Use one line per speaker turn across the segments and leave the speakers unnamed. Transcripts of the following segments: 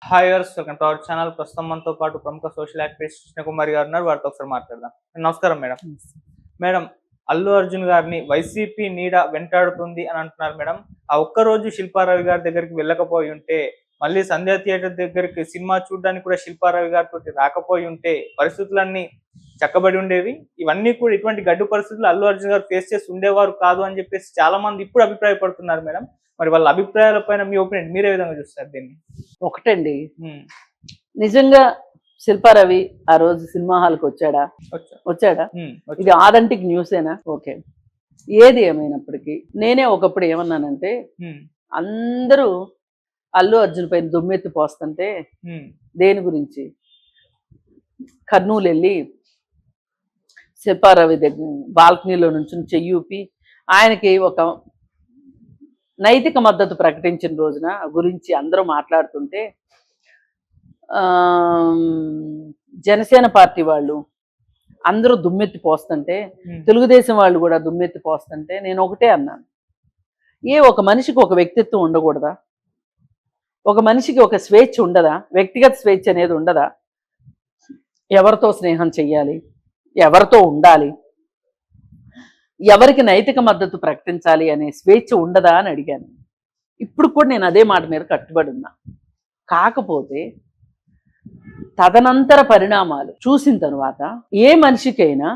Hi viewers welcome to our channel. ప్రస్తుతం మనతో పాటు ప్రముఖ సోషల్ యాక్టివిస్ట్ కృష్ణకుమారి గారు ఉన్నారు. వారితో ఒకసారి మాట్లాడదాం. నమస్కారం మేడం. మేడం, అల్లు అర్జున్ గారిని వైసీపీ నీడ వెంటాడుతుంది అని అంటున్నారు మేడం. ఆ ఒక్కరోజు శిల్పారావి గారి దగ్గరికి వెళ్ళకపోయి ఉంటే, మళ్ళీ సంధ్యా థియేటర్ దగ్గరికి సినిమా చూడడానికి కూడా శిల్పారావి గారితో రాకపోయి ఉంటే పరిస్థితులన్నీ చక్కబడి ఉండేవి. ఇవన్నీ కూడా ఇటువంటి గడ్డు పరిస్థితులు అల్లు అర్జున్ గారు ఫేస్ చేసి ఉండేవారు కాదు అని చెప్పేసి చాలా మంది ఇప్పుడు అభిప్రాయపడుతున్నారు మేడం. మరి వాళ్ళ అభిప్రాయాల పైన మీ ఒపీనియన్ మీరే విధంగా చూస్తారు దీన్ని?
ఒకటండి, నిజంగా శిల్పారవి ఆ రోజు సినిమా హాల్కి వచ్చాడా? ఇది ఆథెంటిక్ న్యూసేనా? ఓకే, ఏది ఏమైనప్పటికీ నేనే ఒకప్పుడు ఏమన్నానంటే, అందరూ అల్లు అర్జున్ పైన దుమ్మెత్తి పోస్తుంటే దేని గురించి కర్నూలు వెళ్ళి శిల్పారవి దగ్గర బాల్కనీలో నుంచి చెయ్యూపి ఆయనకి ఒక నైతిక మద్దతు ప్రకటించిన రోజున గురించి అందరూ మాట్లాడుతుంటే, జనసేన పార్టీ వాళ్ళు అందరూ దుమ్మెత్తి పోస్తుంటే, తెలుగుదేశం వాళ్ళు కూడా దుమ్మెత్తి పోస్తుంటే నేను ఒకటే అన్నాను, ఒక మనిషికి ఒక వ్యక్తిత్వం ఉండకూడదా? ఒక మనిషికి ఒక స్వేచ్ఛ ఉండదా? వ్యక్తిగత స్వేచ్ఛ అనేది ఉండదా? ఎవరితో స్నేహం చెయ్యాలి, ఎవరితో ఉండాలి, ఎవరికి నైతిక మద్దతు ప్రకటించాలి అనే స్వేచ్ఛ ఉండదా అని అడిగాను. ఇప్పుడు కూడా నేను అదే మాట మీద కట్టుబడి ఉన్నా. కాకపోతే తదనంతర పరిణామాలు చూసిన తర్వాత ఏ మనిషికైనా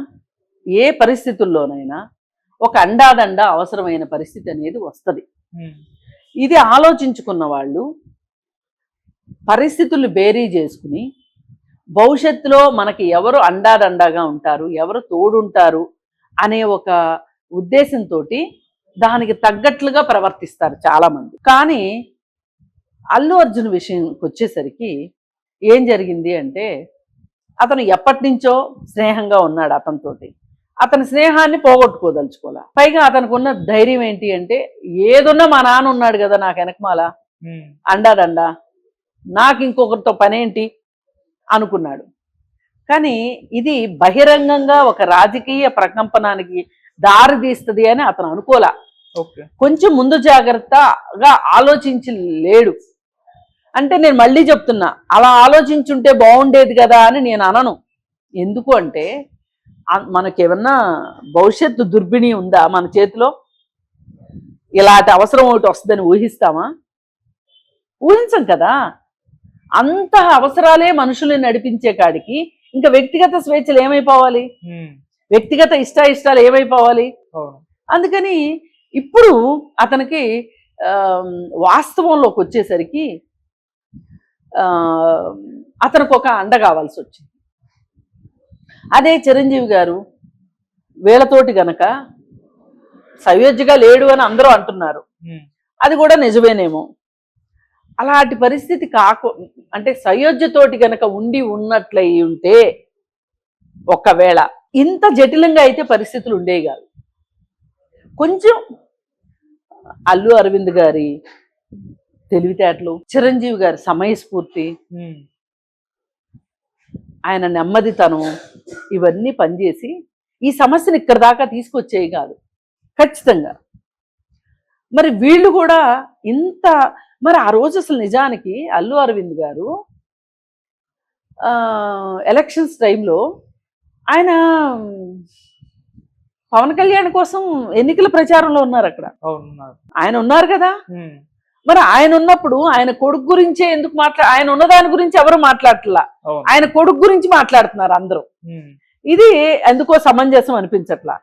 ఏ పరిస్థితుల్లోనైనా ఒక అండాదండ అవసరమైన పరిస్థితి అనేది వస్తుంది. ఇది ఆలోచించుకున్న వాళ్ళు పరిస్థితులు బేరీ చేసుకుని భవిష్యత్తులో మనకి ఎవరు అండాదండగా ఉంటారు, ఎవరు తోడుంటారు అనే ఒక ఉద్దేశంతో దానికి తగ్గట్లుగా ప్రవర్తిస్తారు చాలామంది. కానీ అల్లు అర్జున్ విషయంకి వచ్చేసరికి ఏం జరిగింది అంటే, అతను ఎప్పటి నుంచో స్నేహంగా ఉన్నాడు అతనితోటి. అతని స్నేహాన్ని పోగొట్టుకోదలుచుకోలే. పైగా అతనికి ఉన్న ధైర్యం ఏంటి అంటే, ఏదున్నా మా నాన్న ఉన్నాడు కదా నాకు వెనకమాల, అండాదండా, నాకు ఇంకొకరితో పనేంటి అనుకున్నాడు. కానీ ఇది బహిరంగంగా ఒక రాజకీయ ప్రకంపనానికి దారి తీస్తుంది అని అతను అనుకోలే. కొంచెం ముందు జాగ్రత్తగా ఆలోచించి లేడు. అంటే నేను మళ్ళీ చెప్తున్నా, అలా ఆలోచించుంటే బాగుండేది కదా అని నేను అనను. ఎందుకు అంటే, మనకేమన్నా భవిష్యత్తు దుర్బిణి ఉందా మన చేతిలో? ఇలాంటి అవసరం ఒకటి వస్తుందని ఊహిస్తామా? ఊహించం కదా. అంత అవసరాలే మనుషుల్ని నడిపించే కాడికి ఇంకా వ్యక్తిగత స్వేచ్ఛలు ఏమైపోవాలి, వ్యక్తిగత ఇష్టాయిష్టాలు ఏమైపోవాలి? అందుకని ఇప్పుడు అతనికి వాస్తవంలోకి వచ్చేసరికి అతనికి ఒక అండ కావాల్సి వచ్చింది. అదే చిరంజీవి గారు వీళ్ళతోటి గనక సయోధ్యగా లేడు అని అందరూ అంటున్నారు. అది కూడా నిజమేనేమో. అలాంటి పరిస్థితి అంటే సయోధ్యతోటి గనక ఉన్నట్లయి ఉంటే, ఒకవేళ ఇంత జటిలంగా అయితే పరిస్థితులు ఉండేవి కాదు. కొంచెం అల్లు అరవింద్ గారి తెలివితేటలు, చిరంజీవి గారి సమయస్ఫూర్తి, ఆయన నెమ్మదితనం, ఇవన్నీ పనిచేసి ఈ సమస్యను ఇక్కడ దాకా తీసుకొచ్చేవి కాదు ఖచ్చితంగా. మరి వీళ్ళు కూడా మరి ఆ రోజు అసలు నిజానికి అల్లు అరవింద్ గారు ఎలక్షన్స్ టైంలో ఆయన పవన్ కళ్యాణ్ కోసం ఎన్నికల ప్రచారంలో ఉన్నారు. అక్కడ ఆయన ఉన్నారు కదా. మరి ఆయన ఉన్నప్పుడు ఆయన కొడుకు గురించే ఎందుకు ఆయన ఉన్న దాని గురించి ఎవరు మాట్లాడట్లా, ఆయన కొడుకు గురించి మాట్లాడుతున్నారు అందరూ. ఇది ఎందుకో సమంజసం అనిపించట్లా.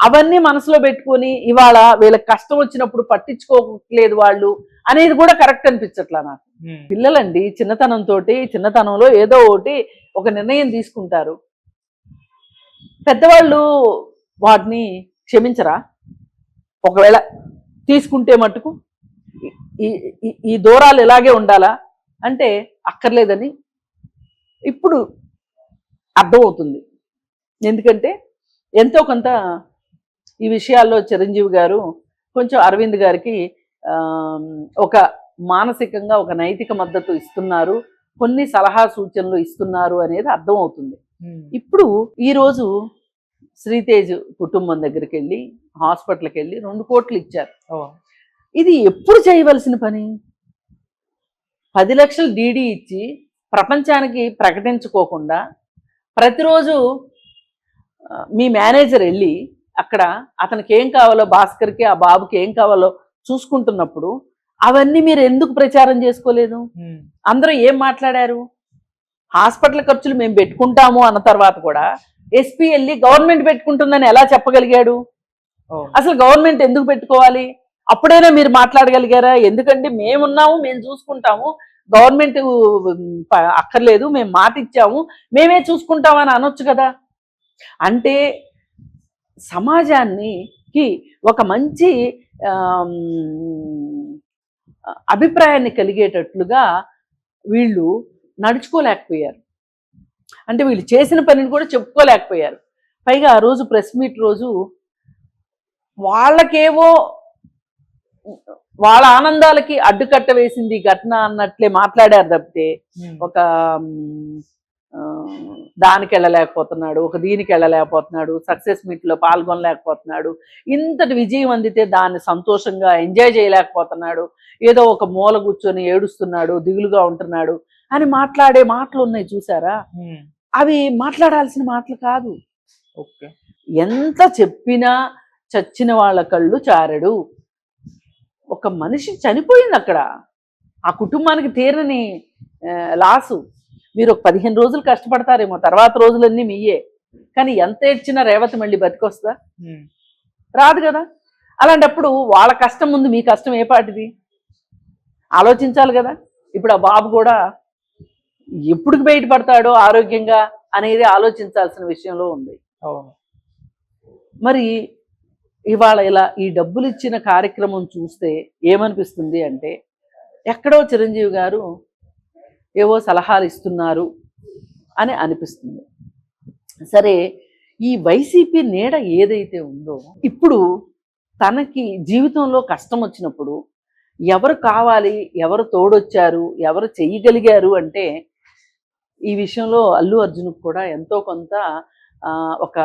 అవన్నీ మనసులో పెట్టుకుని ఇవాళ వీళ్ళకి కష్టం వచ్చినప్పుడు పట్టించుకోలేదు వాళ్ళు అనేది కూడా కరెక్ట్ అనిపించట్లా నాకు. పిల్లలండి చిన్నతనంలో ఏదో ఒక నిర్ణయం తీసుకుంటారు. పెద్దవాళ్ళు వాటిని క్షమించరా? ఒకవేళ తీసుకుంటే మట్టుకు ఈ దూరాలు ఇలాగే ఉండాలా అంటే అక్కర్లేదని ఇప్పుడు అర్థమవుతుంది. ఎందుకంటే ఎంతో కొంత ఈ విషయాల్లో చిరంజీవి గారు కొంచెం అరవింద్ గారికి ఒక మానసికంగా ఒక నైతిక మద్దతు ఇస్తున్నారు, కొన్ని సలహా సూచనలు ఇస్తున్నారు అనేది అర్థమవుతుంది. ఇప్పుడు ఈరోజు శ్రీతేజ్ కుటుంబం దగ్గరికి వెళ్ళి హాస్పిటల్కి వెళ్ళి 2 కోట్లు ఇచ్చారు. ఇది ఎప్పుడు చేయవలసిన పని? 10 లక్షలు డీడీ ఇచ్చి ప్రపంచానికి ప్రకటించుకోకుండా ప్రతిరోజు మీ మేనేజర్ వెళ్ళి అక్కడ అతనికి ఏం కావాలో, భాస్కర్కి ఆ బాబుకి ఏం కావాలో చూసుకుంటున్నప్పుడు అవన్నీ మీరు ఎందుకు ప్రచారం చేసుకోలేదు? అందరూ ఏం మాట్లాడారు? హాస్పిటల్ ఖర్చులు మేము పెట్టుకుంటాము అన్న తర్వాత కూడా ఎస్పీ వెళ్ళి గవర్నమెంట్ పెట్టుకుంటుందని ఎలా చెప్పగలిగాడు? అసలు గవర్నమెంట్ ఎందుకు పెట్టుకోవాలి? అప్పుడైనా మీరు మాట్లాడగలిగారా? ఎందుకంటే మేమున్నాము, మేము చూసుకుంటాము, గవర్నమెంట్ అక్కర్లేదు, మేము మాట ఇచ్చాము, మేమే చూసుకుంటామని అనొచ్చు కదా. అంటే సమాజానికి ఒక మంచి అభిప్రాయాన్ని కలిగేటట్లుగా వీళ్ళు నడుచుకోలేకపోయారు. అంటే వీళ్ళు చేసిన పనిని కూడా చెప్పుకోలేకపోయారు. పైగా ఆ రోజు ప్రెస్ మీట్ రోజు వాళ్ళకేవో వాళ్ళ ఆనందాలకి అడ్డుకట్ట వేసింది ఘటన అన్నట్లే మాట్లాడారు తప్పితే ఒక దానికి వెళ్ళలేకపోతున్నాడు, ఒక దీనికి వెళ్ళలేకపోతున్నాడు, సక్సెస్ మీట్లో పాల్గొనలేకపోతున్నాడు, ఇంతటి విజయం అందితే దాన్ని సంతోషంగా ఎంజాయ్ చేయలేకపోతున్నాడు, ఏదో ఒక మూల కూర్చొని ఏడుస్తున్నాడు, దిగులుగా ఉంటున్నాడు అని మాట్లాడే మాటలు ఉన్నాయి చూసారా? అవి మాట్లాడాల్సిన మాటలు కాదు. ఎంత చెప్పినా చచ్చిన వాళ్ళ కళ్ళు చారడు. ఒక మనిషి చనిపోయింది అక్కడ, ఆ కుటుంబానికి తీరని లాసు. మీరు ఒక 15 రోజులు కష్టపడతారేమో, తర్వాత రోజులన్నీ మీయే. కానీ ఎంత ఏడ్చినా రేవతి మళ్ళీ బతికొస్తుందా? రాదు కదా. అలాంటప్పుడు వాళ్ళ కష్టం ముందు మీ కష్టం ఏ పాటిది ఆలోచించాలి కదా. ఇప్పుడు ఆ బాబు కూడా ఎప్పుడు బయటపడతాడో ఆరోగ్యంగా అనేది ఆలోచించాల్సిన విషయంలో ఉంది. మరి ఇవాళ ఇలా ఈ డబ్బులు ఇచ్చిన కార్యక్రమం చూస్తే ఏమనిపిస్తుంది అంటే, ఎక్కడో చిరంజీవి గారు ఏవో సలహాలు ఇస్తున్నారు అని అనిపిస్తుంది. సరే, ఈ వైసీపీ నీడ ఏదైతే ఉందో, ఇప్పుడు తనకి జీవితంలో కష్టం వచ్చినప్పుడు ఎవరు కావాలి, ఎవరు తోడొచ్చారు, ఎవరు చెయ్యగలిగారు అంటే ఈ విషయంలో అల్లు అర్జున్కి కూడా ఎంతో కొంత ఒక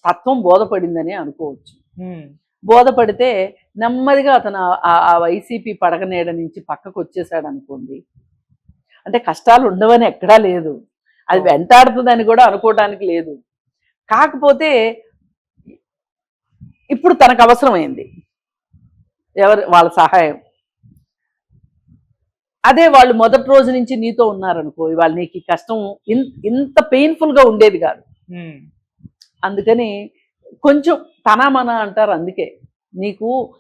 తత్వం బోధపడిందని అనుకోవచ్చు. బోధపడితే నెమ్మదిగా అతను ఆ వైసీపీ పడగనీడ నుంచి పక్కకు వచ్చేసాడు అనుకోండి. అంటే కష్టాలు ఉండవని ఎక్కడా లేదు, అది వెంటాడుతుందని కూడా అనుకోవడానికి లేదు. కాకపోతే ఇప్పుడు తనకు అవసరమైంది వాళ్ళ సహాయం. అదే వాళ్ళు మొదటి రోజు నుంచి నీతో ఉన్నారనుకో, ఇవాళ నీకు ఈ కష్టం ఇంత పెయిన్ఫుల్గా ఉండేది కాదు. అందుకని కొంచెం తన మన అంటారు. అందుకే నీకు